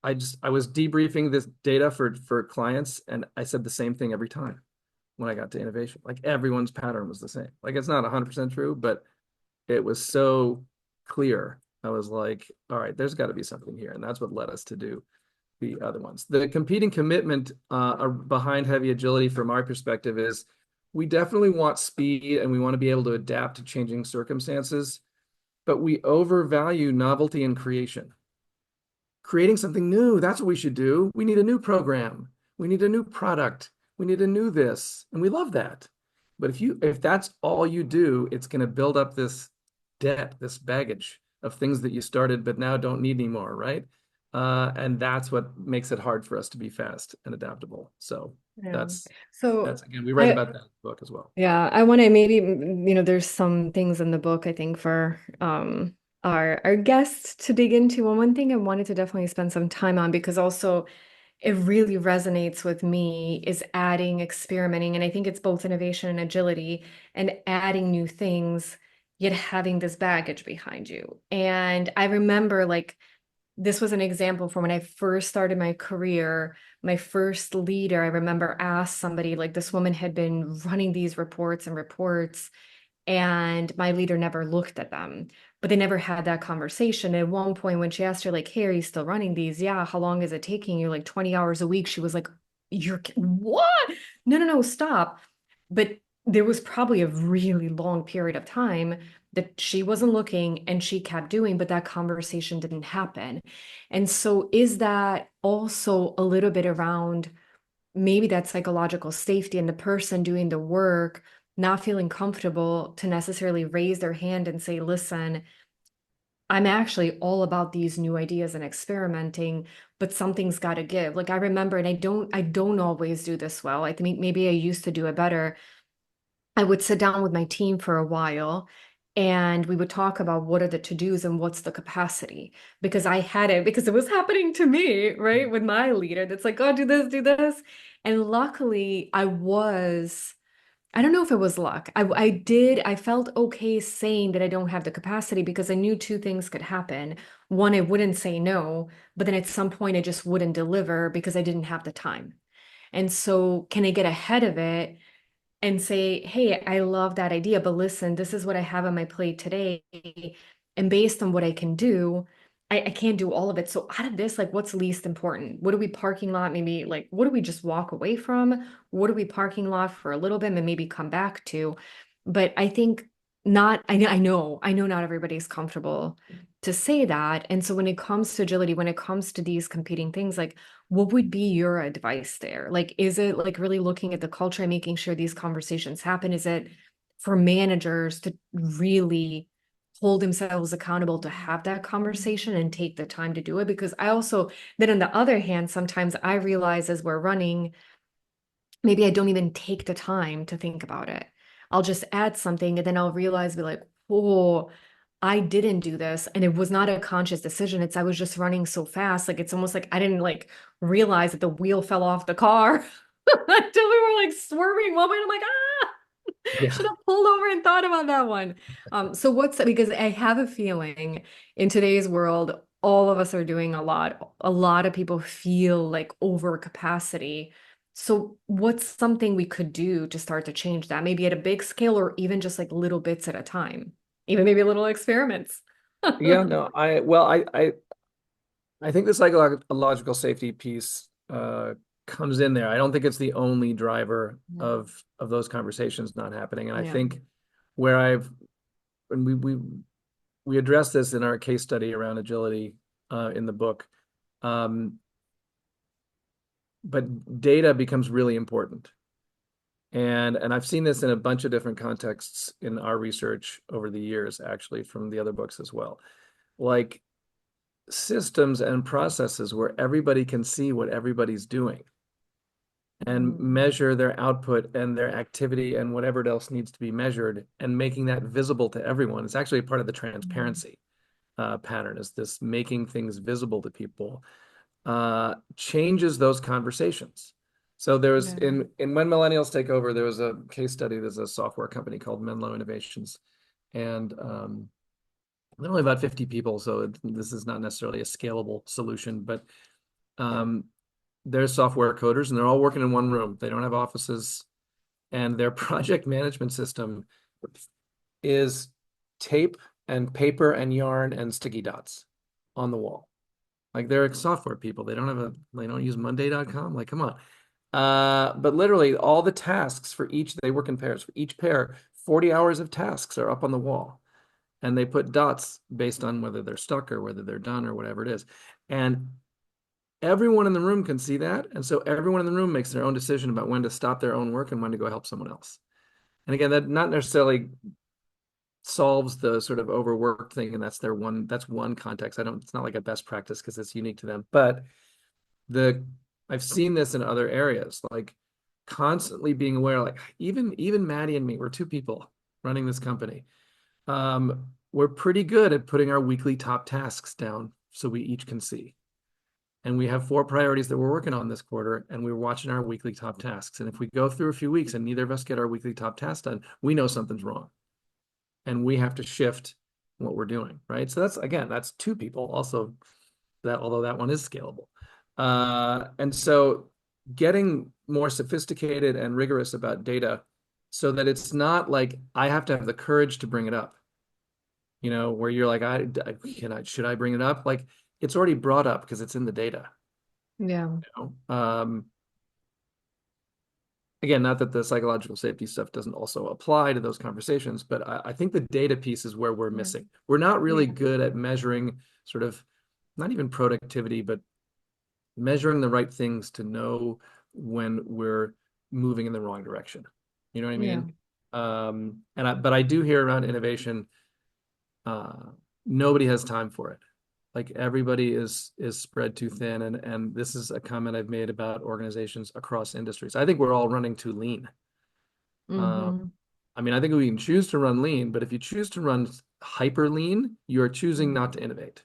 I was debriefing this data for clients, and I said the same thing every time when I got to innovation. Like everyone's pattern was the same. Like it's not 100% true, but it was so clear. I was like, all right, there's got to be something here, and that's what led us to do the other ones. The competing commitment behind heavy agility from our perspective is we definitely want speed and we want to be able to adapt to changing circumstances, but we overvalue novelty and creation. Creating something new, that's what we should do. We need a new program. We need a new product. We need a new this. And we love that. But if that's all you do, it's going to build up this debt, this baggage of things that you started but now don't need anymore, right? And that's what makes it hard for us to be fast and adaptable. So Yeah. that's So that's again, we write I about that in the book as well. yeah, I want to maybe, there's some things in the book I think for our guests to dig into. And one thing I wanted to definitely spend some time on because also it really resonates with me is adding, experimenting, and I think it's both innovation and agility and adding new things, yet having this baggage behind you. And I remember like this was an example from when I first started my career. My first leader, I remember asked somebody, like this woman had been running these reports and reports, and my leader never looked at them, but they never had that conversation. At one point, when she asked her, like, hey, are you still running these? Yeah. How long is it taking you? Like 20 hours a week. She was like, what? No, no, no, stop. But there was probably a really long period of time that she wasn't looking and she kept doing, but that conversation didn't happen. And so, is that also a little bit around maybe that psychological safety and the person doing the work not feeling comfortable to necessarily raise their hand and say, listen, I'm actually all about these new ideas and experimenting, but something's got to give. Like I remember, and I don't always do this well. I think maybe I used to do it better. I would sit down with my team for a while and we would talk about what are the to-dos and what's the capacity. Because I had it, because it was happening to me, right? With my leader that's like, oh, do this, do this. And luckily, I don't know if it was luck. I felt okay saying that I don't have the capacity because I knew two things could happen. One, I wouldn't say no, but then at some point I just wouldn't deliver because I didn't have the time. And so, can I get ahead of it and say, hey, I love that idea, but listen, this is what I have on my plate today. And based on what I can do, I can't do all of it. So out of this, like what's least important? What do we parking lot? Maybe like what do we just walk away from? What do we parking lot for a little bit and maybe come back to? But I think not, I know not everybody's comfortable to say that. And so when it comes to agility, when it comes to these competing things, like what would be your advice there? Like, is it like really looking at the culture and making sure these conversations happen? Is it for managers to really hold themselves accountable to have that conversation and take the time to do it? Because I also, then on the other hand, sometimes I realize as we're running, maybe I don't even take the time to think about it. I'll just add something and then I'll realize, be like, oh, I didn't do this. And it was not a conscious decision. It's I was just running so fast. Like it's almost like I didn't like realize that the wheel fell off the car until we were like swerving one way. And I'm like, ah, Yeah. should have pulled over and thought about that one. So what's because I have a feeling in today's world, all of us are doing a lot. A lot of people feel like over capacity. So what's something we could do to start to change that? Maybe at a big scale or even just like little bits at a time, even maybe little experiments. Yeah, no, I think the psychological safety piece comes in there. I don't think it's the only driver Yeah. of those conversations not happening. And I Yeah. think where I've when we address this in our case study around agility in the book, um, but data becomes really important. And I've seen this in a bunch of different contexts in our research over the years, actually, from the other books as well. Like systems and processes where everybody can see what everybody's doing and Mm, measure their output and their activity and whatever else needs to be measured and making that visible to everyone. It's actually a part of the mm, transparency pattern is this making things visible to people changes those conversations. So there was yeah. in When Millennials Take Over, there was a case study. There's a software company called Menlo Innovations, and they're only about 50 people, so this is not necessarily a scalable solution, but um, they're software coders and they're all working in one room. They don't have offices, and their project management system is tape and paper and yarn and sticky dots on the wall. Like they're software people. They don't use Monday.com. Like, come on. But literally all the tasks for each, they work in pairs. For each pair, 40 hours of tasks are up on the wall. And they put dots based on whether they're stuck or whether they're done or whatever it is. And everyone in the room can see that. And so everyone in the room makes their own decision about when to stop their own work and when to go help someone else. And again, that not necessarily solves the sort of overworked thing. And that's one context. It's not like a best practice because it's unique to them. But the I've seen this in other areas, like constantly being aware, like even Maddie and me, we're two people running this company. We're pretty good at putting our weekly top tasks down so we each can see. And we have four priorities that we're working on this quarter, and we're watching our weekly top tasks. And if we go through a few weeks and neither of us get our weekly top tasks done, we know something's wrong. And we have to shift what we're doing, right? So that's two people. Also, that although that one is scalable. And so getting more sophisticated and rigorous about data so that it's not like I have to have the courage to bring it up, where you're like, should I bring it up? Like it's already brought up because it's in the data. Yeah. You Again, not that the psychological safety stuff doesn't also apply to those conversations, but I think the data piece is where we're Yeah. missing. We're not really Yeah. good at measuring not even productivity, but measuring the right things to know when we're moving in the wrong direction. You know what I Yeah. mean? But I do hear around innovation, uh, nobody has time for it. Like everybody is spread too thin, and this is a comment I've made about organizations across industries. I think we're all running too lean. Uh, Mm-hmm. I mean, I think we can choose to run lean, but if you choose to run hyper lean, you're choosing not to innovate,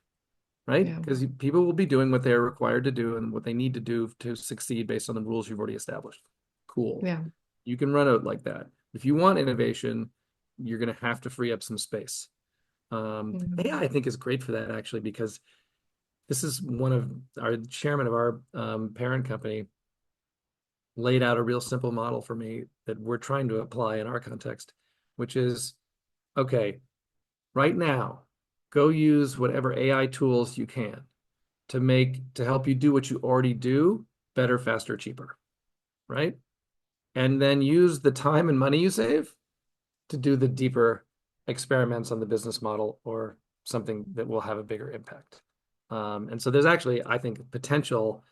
right? Yeah. Because people will be doing what they're required to do and what they need to do to succeed based on the rules you've already established. Cool. Yeah. You can run out like that. If you want innovation, you're going to have to free up some space. AI, Mm-hmm. I think, is great for that actually, because this is one of our chairman of our parent company laid out a real simple model for me that we're trying to apply in our context, which is okay, right now, go use whatever AI tools you can to help you do what you already do better, faster, cheaper, right? And then use the time and money you save to do the deeper experiments on the business model or something that will have a bigger impact. And so there's actually, I think, potential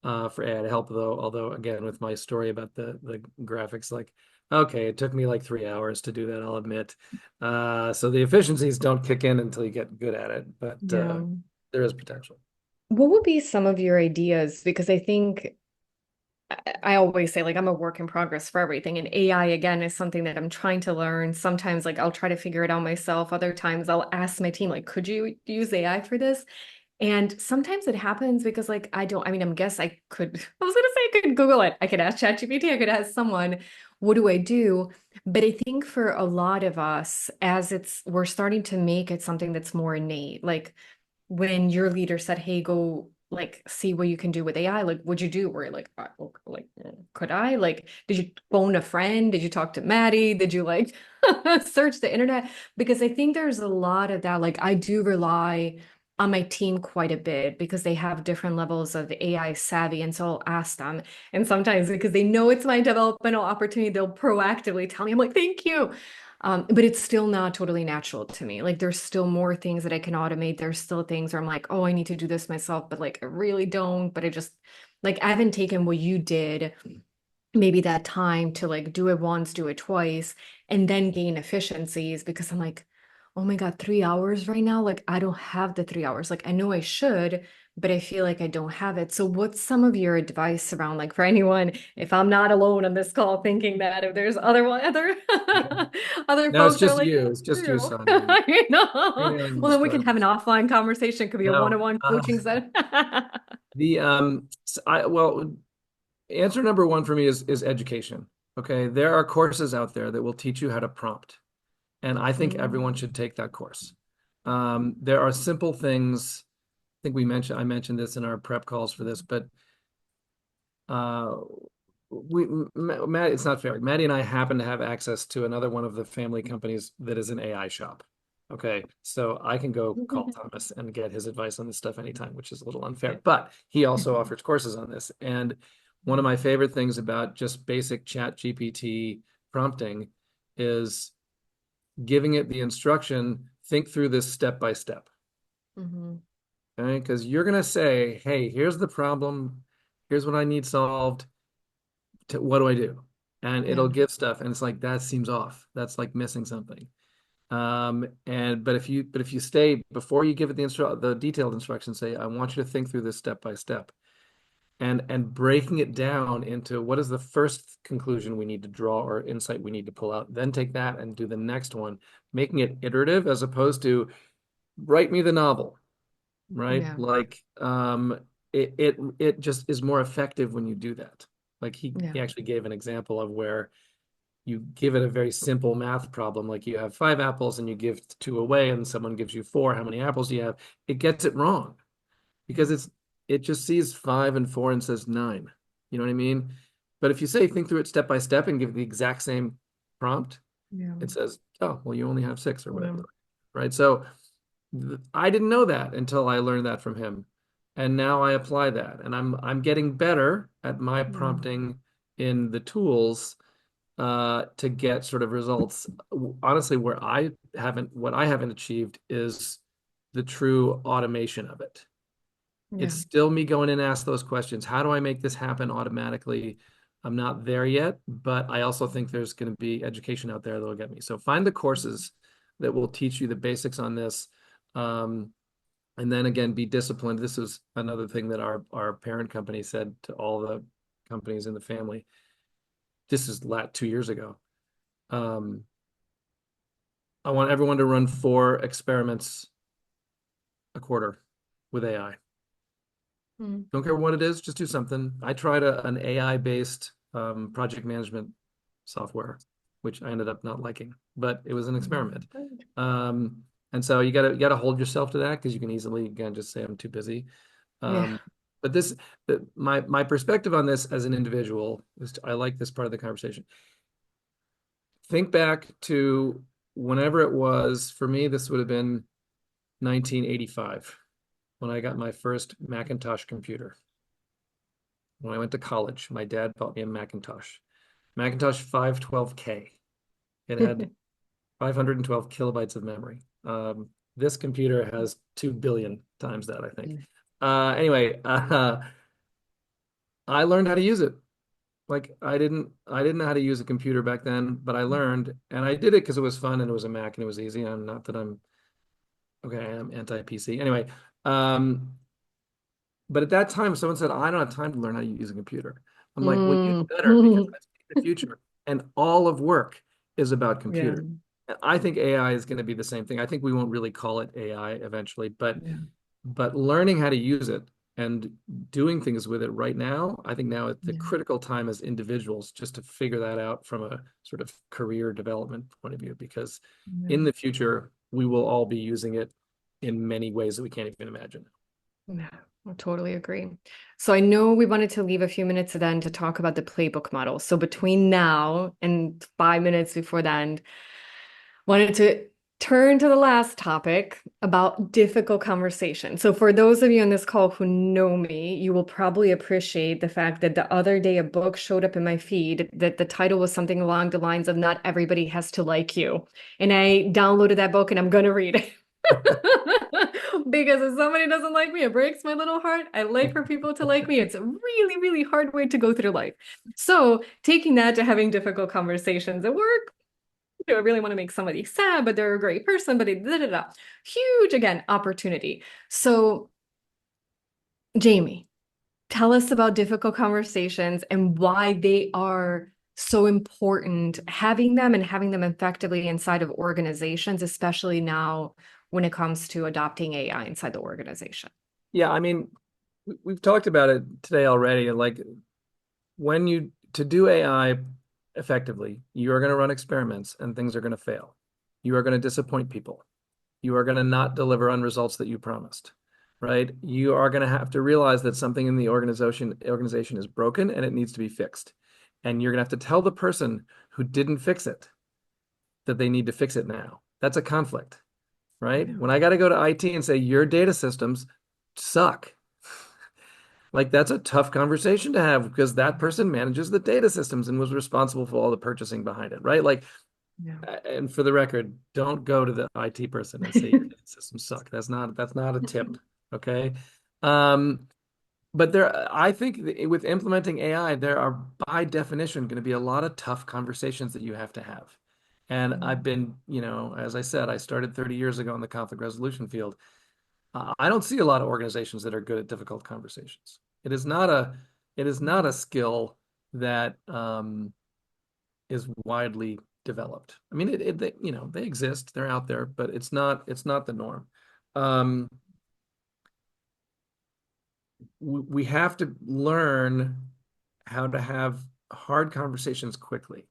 for AI to help, though. Although, again, with my story about the graphics, like, okay, it took me like 3 hours to do that, I'll admit. So the efficiencies don't kick in until you get good at it, but Yeah. there is potential. What would be some of your ideas? Because I think I always say like I'm a work in progress for everything. And AI again is something that I'm trying to learn. Sometimes like I'll try to figure it out myself. Other times I'll ask my team, like, could you use AI for this? And sometimes it happens because like I don't, I mean, I guess I could, I was gonna say I could Google it. I could ask ChatGPT, I could ask someone, what do I do? But I think for a lot of us, as we're starting to make it something that's more innate. Like when your leader said, "Hey, go like see what you can do with AI," like what'd you do? Were you like, could I? Like, did you phone a friend? Did you talk to Maddie? Did you like search the internet? Because I think there's a lot of that. Like, I do rely on my team quite a bit because they have different levels of AI savvy. And so I'll ask them. And sometimes because they know it's my developmental opportunity, they'll proactively tell me, I'm like, thank you. But it's still not totally natural to me. Like there's still more things that I can automate. There's still things where I'm like, oh, I need to do this myself, but like I really don't. But I just like I haven't taken what you did, maybe that time to like do it once, do it twice, and then gain efficiencies because I'm like, oh my God, 3 hours right now? Like I don't have the 3 hours. Like I know I should, but I feel like I don't have it. So what's some of your advice around like for anyone, if I'm not alone on this call thinking that if there's other other No, it's folks that are just like, you. it's It's just you, true. Sonia. You know? And Well, you then we can have an struggles. offline conversation. Could be a No. one-on-one coaching session. The I well, answer number one for me is education. Okay, there are courses out there that will teach you how to prompt, and I think everyone Mm, should take that course. There are simple things. I think I mentioned this in our prep calls for this, but uh, Matt, it's not fair. Maddie and I happen to have access to another one of the family companies that is an AI shop. Okay, so I can go call Thomas and get his advice on this stuff anytime, which is a little unfair. But he also offers courses on this. And one of my favorite things about just basic chat GPT prompting is giving it the instruction, think through this step by step. Mhm. Okay, because you're gonna say, hey, here's the problem, here's what I need solved. What do I do? And it'll Yeah. give stuff, and it's like that seems off. That's like missing something. And but if you stay before you give it the detailed instructions, say, I want you to think through this step by step, and breaking it down into what is the first conclusion we need to draw or insight we need to pull out, then take that and do the next one, making it iterative as opposed to write me the novel, right? Yeah. Like it just is more effective when you do that. Like he Yeah. actually gave an example of where you give it a very simple math problem, like you have 5 apples and you give two away, and someone gives you four. How many apples do you have? It gets it wrong because it just sees 5 and 4 and says 9. You know what I mean? But if you say think through it step by step and give the exact same prompt, Yeah. it says, oh, well, you only have six or Yeah. whatever. Right. So I didn't know that until I learned that from him. And now I apply that. And I'm getting better at my Yeah. prompting in the tools to get sort of results. Honestly, what I haven't achieved is the true automation of it. It's Yeah. still me going in and ask those questions. How do I make this happen automatically? I'm not there yet, but I also think there's going to be education out there that'll get me. So find the courses that will teach you the basics on this. Um, and then again, be disciplined. This is another thing that our parent company said to all the companies in the family. This is 2 years ago. Um, I want everyone to run 4 experiments a quarter with AI. Mm. Don't care what it is, just do something. I tried an AI based project management software, which I ended up not liking, but it was an experiment. Um, and so you gotta hold yourself to that because you can easily again just say I'm too busy. Yeah. Um, but my perspective on this as an individual is I like this part of the conversation. Think back to whenever it was for me. This would have been 1985 when I got my first Macintosh computer. When I went to college, my dad bought me a Macintosh 512K. It had 512 kilobytes of memory. This computer has 2 billion times that, I think. Anyway, I learned how to use it. Like I didn't know how to use a computer back then, but I learned and I did it because it was fun and it was a Mac and it was easy. I'm not that I'm okay, I'm anti-PC. Anyway, um, but at that time, someone said, I don't have time to learn how to use a computer. I'm like, well, you Mm. better because that's the future. And all of work is about Yeah. computers. I think AI is going to be the same thing. I think we won't really call it AI eventually, Yeah. but learning how to use it and doing things with it right now, I think now at the Yeah. critical time as individuals just to figure that out from a sort of career development point of view, because Yeah. in the future, we will all be using it in many ways that we can't even imagine. Yeah, I totally agree. So I know we wanted to leave a few minutes then to talk about the playbook model. So between now and 5 minutes before the end, wanted to turn to the last topic about difficult conversation. So for those of you on this call who know me, you will probably appreciate the fact that the other day a book showed up in my feed that the title was something along the lines of Not Everybody Has to Like You. And I downloaded that book and I'm gonna read it. Because if somebody doesn't like me, it breaks my little heart. I like for people to like me. It's a really, really hard way to go through life. So, taking that to having difficult conversations at work, I really want to make somebody sad, but they're a great person, but da da da. Huge, again, opportunity. So, Jamie, tell us about difficult conversations and why they are so important, having them and having them effectively inside of organizations, especially now when it comes to adopting AI inside the organization. Yeah, I mean, we've talked about it today already. Like when you to do AI effectively, you are going to run experiments and things are going to fail. You are going to disappoint people. You are going to not deliver on results that you promised, right? You are going to have to realize that something in the organization is broken and it needs to be fixed. And you're going to have to tell the person who didn't fix it that they need to fix it now. That's a conflict, right? Yeah. When I got to go to IT and say your data systems suck, like that's a tough conversation to have because that person manages the data systems and was responsible for all the purchasing behind it, right? Like, Yeah. and for the record, don't go to the IT person and say your data systems suck. That's not a tip, okay? Um, but I think with implementing AI, there are by definition going to be a lot of tough conversations that you have to have. And I've been, as I said, I started 30 years ago in the conflict resolution field. I don't see a lot of organizations that are good at difficult conversations. It is not a skill that is widely developed. I mean, they exist, they're out there, but it's not the norm. Um, we have to learn how to have hard conversations quickly.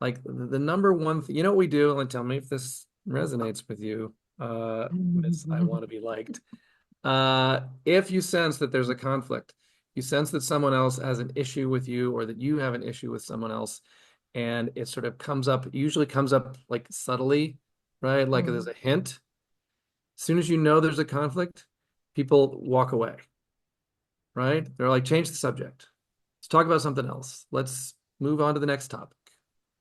Like the number one, you know what we do, and tell me if this resonates with you, Miss I want to be liked. If you sense that there's a conflict, you sense that someone else has an issue with you or that you have an issue with someone else, and it sort of usually comes up like subtly, right? Like there's a hint. As soon as you know there's a conflict, people walk away, right? They're like, change the subject. Let's talk about something else. Let's move on to the next topic.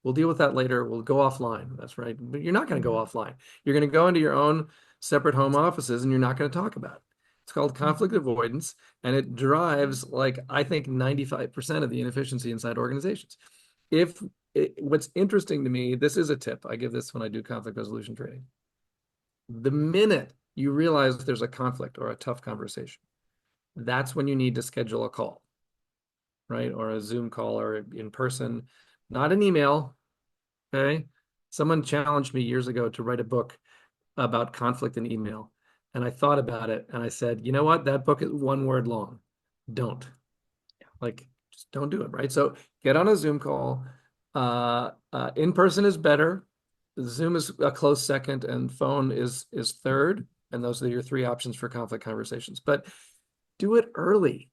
We'll deal with that later. We'll go offline. That's right. But you're not going to go offline. You're going to go into your own separate home offices and you're not going to talk about it. It's called conflict Mhm. avoidance, and it drives, like, I think 95% of the inefficiency inside organizations. If What's interesting to me, this is a tip. I give this when I do conflict resolution training. The minute you realize there's a conflict or a tough conversation, that's when you need to schedule a call, right? Or a Zoom call or in person, not an email. Okay. Someone challenged me years ago to write a book about conflict in email. And I thought about it and I said, you know what? That book is one word long. Don't. Like, just don't do it, right? So get on a Zoom call. In person is better. Zoom is a close second, and phone is third. And those are your three options for conflict conversations. But do it early.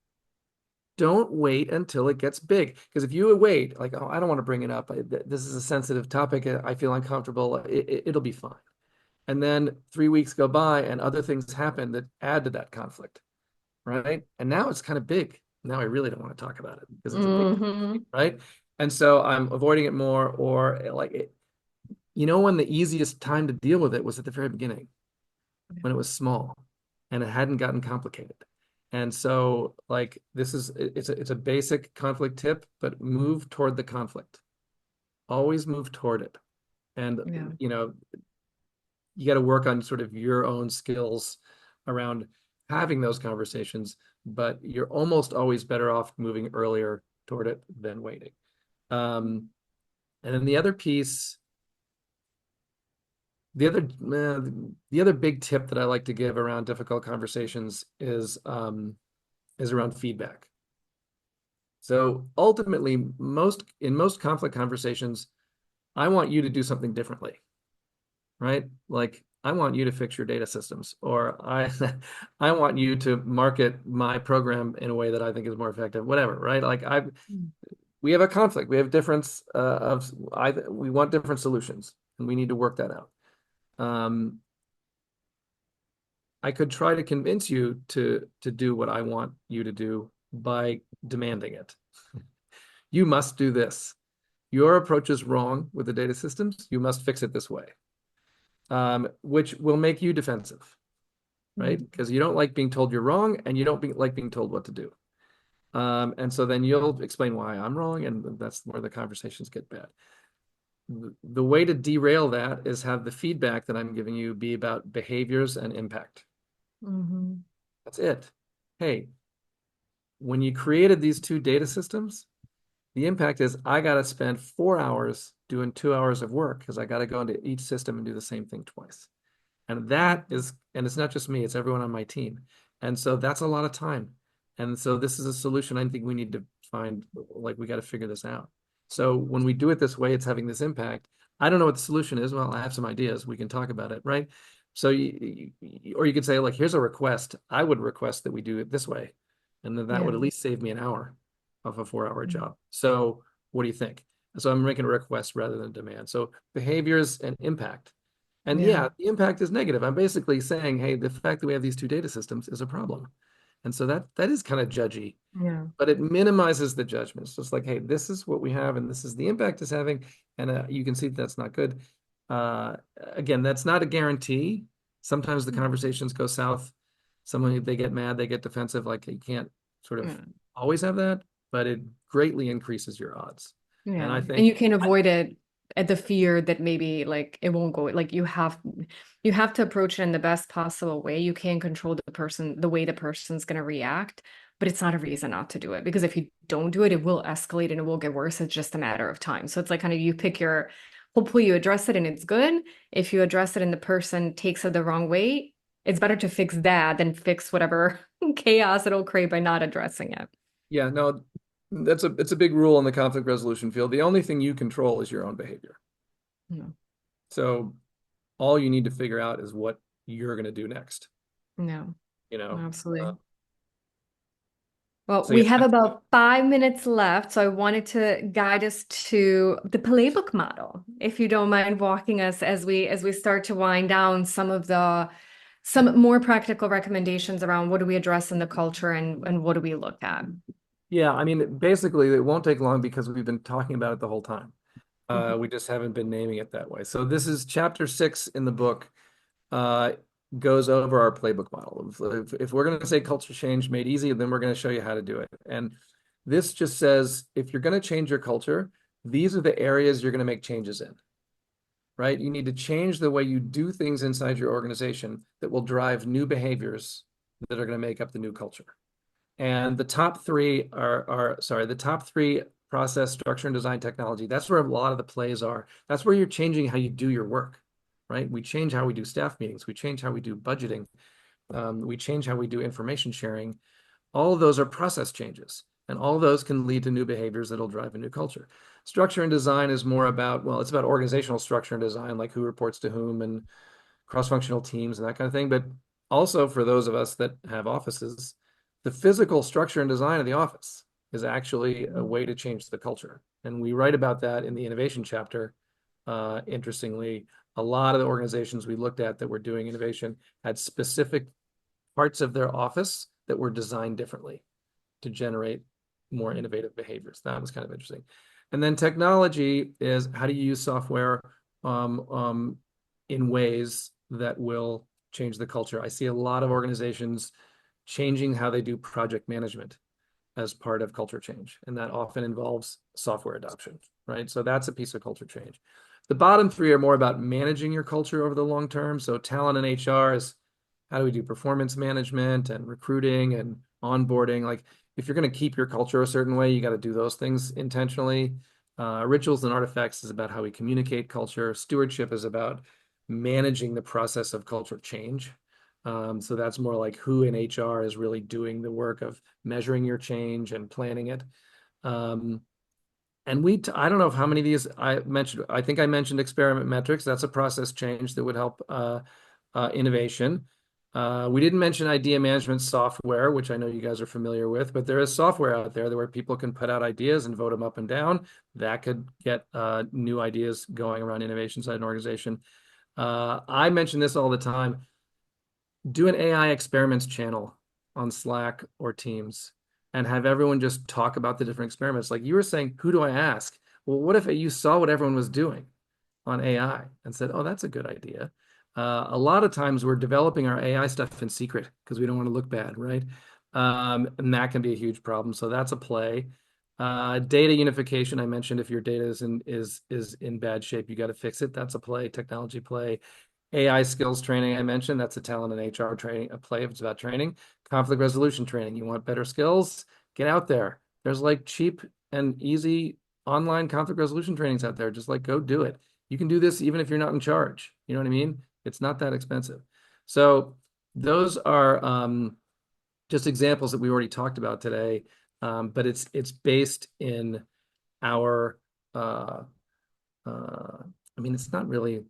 Don't wait until it gets big. Because if you wait, like, oh, I don't want to bring it up. This is a sensitive topic. I feel uncomfortable. It'll be fine. And then 3 weeks go by and other things happen that add to that conflict, right? And now it's kind of big. Now I really don't want to talk about it because it's a big, Hmm. right? And so I'm avoiding it more, or like when the easiest time to deal with it was at the very beginning, when it was small and it hadn't gotten complicated. And so, like, it's a basic conflict tip, but move toward the conflict. Always move toward it. And Yeah. you know, you got to work on sort of your own skills around having those conversations, but you're almost always better off moving earlier toward it than waiting. And then the other piece, the other big tip that I like to give around difficult conversations is around feedback. So ultimately, in most conflict conversations, I want you to do something differently, right? Like, I want you to fix your data systems, or I want you to market my program in a way that I think is more effective, whatever, right? Like, we have a conflict. We have difference we want different solutions, and we need to work that out. Um, I could try to convince you to do what I want you to do by demanding it. You must do this. Your approach is wrong with the data systems. You must fix it this way, which will make you defensive, right? Mhm. Because you don't like being told you're wrong, and you don't like being told what to do. And so then you'll explain why I'm wrong, and that's where the conversations get bad. The way to derail that is have the feedback that I'm giving you be about behaviors and impact. Hmm. That's it. Hey, when you created these two data systems, the impact is I got to spend 4 hours doing 2 hours of work because I got to go into each system and do the same thing twice. And it's not just me, it's everyone on my team. And so that's a lot of time. And so this is a solution I think we need to find, like, we got to figure this out. So when we do it this way, it's having this impact. I don't know what the solution is. Well, I have some ideas. We can talk about it, right? So or you could say, like, here's a request. I would request that we do it this way. And then that would Yeah. at least save me an hour of a 4 hour job. So what do you think? So I'm making a request rather than demand. So behaviors and impact. And Yeah. yeah, the impact is negative. I'm basically saying, hey, the fact that we have these two data systems is a problem. And so that is kind of judgy, Yeah. but it minimizes the judgment. It's just like, hey, this is what we have, and this is the impact it's having, and you can see that that's not good. Again, that's not a guarantee. Sometimes the conversations go south. Someone they get mad, they get defensive. Like, you can't sort of Yeah. always have that, but it greatly increases your odds. And Yeah. I And think, you can avoid it at the fear that maybe like it won't go like you have to approach it in the best possible way. You can't control the person, the way the person's gonna react, but it's not a reason not to do it because if you don't do it, it will escalate and it will get worse. It's just a matter of time. So it's like kind of you pick your hopefully you address it and it's good. If you address it and the person takes it the wrong way, it's better to fix that than fix whatever chaos it'll create by not addressing it. yeah, no, it's a big rule in the conflict resolution field. The only thing you control is your own behavior. No, So all you need to figure out is what you're going to do next, no, you know? Uh, absolutely. Well, so we yeah, have about 5 minutes left, so I wanted to guide us to the playbook model, if you don't mind walking us as we start to wind down some more practical recommendations around what do we address in the culture and what do we look at. yeah, I mean, basically it won't take long because we've been talking about it the whole time. Mhm. We just haven't been naming it that way. So this is chapter 6 in the book. Uh, goes over our playbook model. If we're going to say culture change made easy, then we're going to show you how to do it. And this just says, if you're going to change your culture, these are the areas you're going to make changes in, right? You need to change the way you do things inside your organization that will drive new behaviors that are going to make up the new culture. And the top three sorry, the top three: process, structure, and design, technology. That's where a lot of the plays are. That's where you're changing how you do your work, right? We change how we do staff meetings. We change how we do budgeting. We change how we do information sharing. All of those are process changes, and all of those can lead to new behaviors that'll drive a new culture. Structure and design is more about, well, it's about organizational structure and design, like who reports to whom and cross-functional teams and that kind of thing. But also for those of us that have offices, the physical structure and design of the office is actually a way to change the culture. And we write about that in the innovation chapter. Interestingly, a lot of the organizations we looked at that were doing innovation had specific parts of their office that were designed differently to generate more innovative behaviors. That was kind of interesting. And then technology is, how do you use software in ways that will change the culture? I see a lot of organizations changing how they do project management as part of culture change, and that often involves software adoption, right? So that's a piece of culture change. The bottom three are more about managing your culture over the long term. So talent and HR is, how do we do performance management and recruiting and onboarding? Like, if you're going to keep your culture a certain way, you got to do those things intentionally. Rituals and artifacts is about how we communicate culture. Stewardship is about managing the process of culture change. So that's more like who in HR is really doing the work of measuring your change and planning it. And I don't know how many of these I mentioned. I think I mentioned experiment metrics. That's a process change that would help innovation. We didn't mention idea management software, which I know you guys are familiar with, but there is software out there where people can put out ideas and vote them up and down. That could get new ideas going around innovation inside an organization. I mention this all the time. Do an AI experiments channel on Slack or Teams and have everyone just talk about the different experiments. Like you were saying, who do I ask? Well, what if you saw what everyone was doing on AI and said, oh, that's a good idea. A lot of times we're developing our AI stuff in secret because we don't want to look bad, right? And that can be a huge problem. So that's a play. Data unification, I mentioned, if your data is in bad shape, you got to fix it. That's a play, technology play. AI skills training, I mentioned, that's a talent and HR training, a play if it's about training. Conflict resolution training, you want better skills? Get out there. There's like cheap and easy online conflict resolution trainings out there. Just like go do it. You can do this even if you're not in charge. You know what I mean? It's not that expensive. So those are just examples that we already talked about today, but it's based in our, I mean, it's not really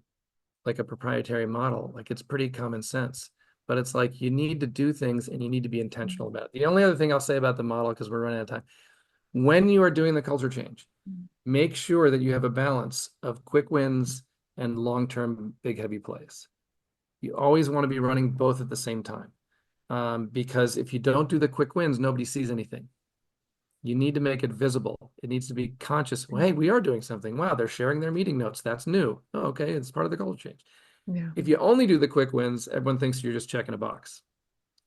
like a proprietary model. Like it's pretty common sense, but it's like you need to do things and you need to be intentional about it. The only other thing I'll say about the model, because we're running out of time, when you are doing the culture change, make sure that you have a balance of quick wins and long-term big heavy plays. You always want to be running both at the same time. Because if you don't do the quick wins, nobody sees anything. You need to make it visible. It needs to be conscious. Well, hey, we are doing something. Wow, they're sharing their meeting notes. That's new. Oh, okay, it's part of the culture change. Yeah. If you only do the quick wins, everyone thinks you're just checking a box,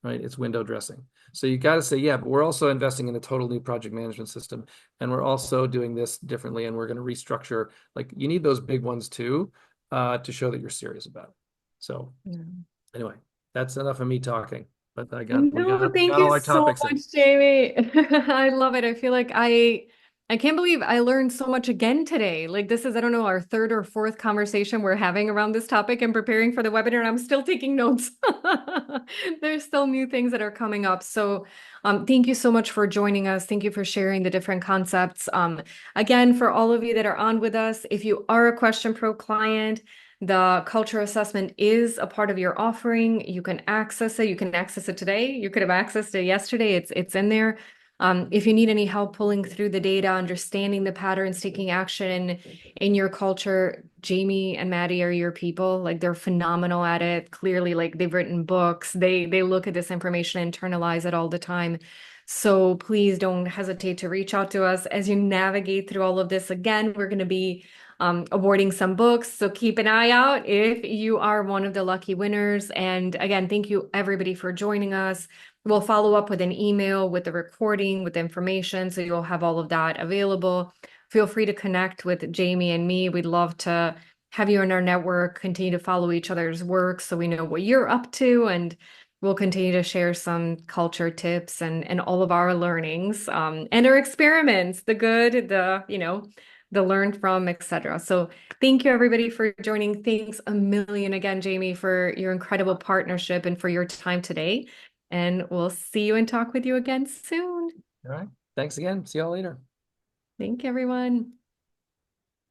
right? It's window dressing. So you got to say, yeah, but we're also investing in a total new project management system. And we're also doing this differently. And we're going to restructure. Like you need those big ones too, to show that you're serious about it. So Yeah. anyway, that's enough of me talking. But we No, thank got all you our so topics in. much, Jamie. I love it. I feel like I can't believe I learned so much again today. Like this is, I don't know, our third or fourth conversation we're having around this topic and preparing for the webinar, and I'm still taking notes. There's still new things that are coming up. So thank you so much for joining us. Thank you for sharing the different concepts. Again, for all of you that are on with us, if you are a Question Pro client, the culture assessment is a part of your offering. You can access it. You can access it today. You could have accessed it yesterday. It's in there. If you need any help pulling through the data, understanding the patterns, taking action in your culture, Jamie and Maddie are your people. Like they're phenomenal at it. Clearly, like they've written books. They look at this information, internalize it all the time. So please don't hesitate to reach out to us as you navigate through all of this. Again, we're going to be awarding some books. So keep an eye out if you are one of the lucky winners. And again, thank you everybody for joining us. We'll follow up with an email with the recording, with the information, so you'll have all of that available. Feel free to connect with Jamie and me. We'd love to have you in our network, continue to follow each other's work so we know what you're up to, and we'll continue to share some culture tips and all of our learnings, and our experiments, the good, the learn from, etc. So thank you everybody for joining. Thanks a million again, Jamie, for your incredible partnership and for your time today. And we'll see you and talk with you again soon. All right. Thanks again. See y'all later. Thank you, everyone.